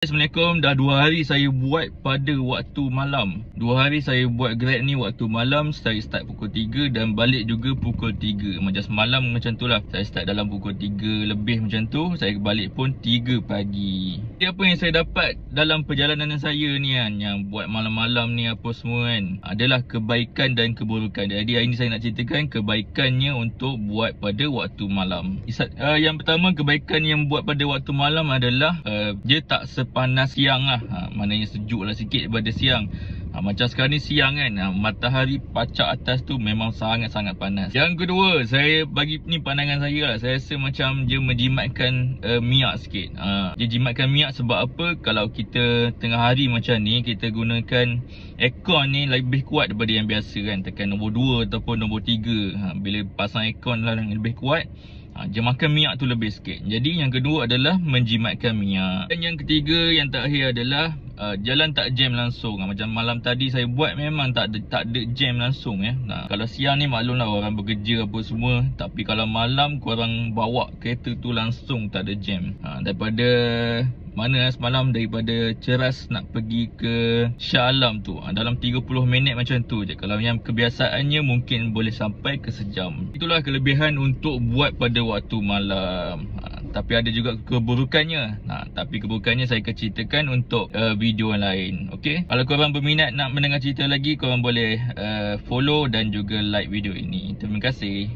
Assalamualaikum. Dah 2 hari saya buat pada waktu malam. 2 hari saya buat Grab ni waktu malam. Saya start pukul 3 dan balik juga pukul 3. Macam semalam macam tu lah. Saya start dalam pukul 3 lebih macam tu. Saya balik pun 3 pagi. Jadi apa yang saya dapat dalam perjalanan saya ni kan, yang buat malam-malam ni apa semua kan, adalah kebaikan dan keburukan. Jadi hari ni saya nak ceritakan kebaikannya untuk buat pada waktu malam. Yang pertama, kebaikan yang buat pada waktu malam adalah dia tak panas siang lah. Maknanya sejuk lah sikit daripada siang. Macam sekarang ni siang kan, matahari pacak atas tu memang sangat-sangat panas. Yang kedua, saya bagi ni pandangan saya lah, saya rasa macam dia menjimatkan minyak sikit. Dia jimatkan minyak sebab apa? Kalau kita tengah hari macam ni, kita gunakan aircon ni lebih kuat daripada yang biasa kan. Tekan nombor 2 ataupun nombor 3. Bila pasang aircon lah yang lebih kuat, jemakan minyak tu lebih sikit. Jadi yang kedua adalah menjimatkan minyak. Dan yang ketiga, yang terakhir adalah jalan tak jam langsung. Macam malam tadi saya buat memang tak ada jam langsung ya. Kalau siang ni maklumlah orang bekerja apa semua. Tapi kalau malam korang bawa kereta tu langsung tak ada jam. Daripada mana semalam, daripada Ceras nak pergi ke Shah Alam tu, dalam 30 minit macam tu je. Kalau yang kebiasaannya mungkin boleh sampai ke sejam. Itulah kelebihan untuk buat pada waktu malam. Tapi ada juga keburukannya. Tapi keburukannya saya akan ceritakan untuk video lain. Okay? Kalau korang berminat nak mendengar cerita lagi, korang boleh follow dan juga like video ini. Terima kasih.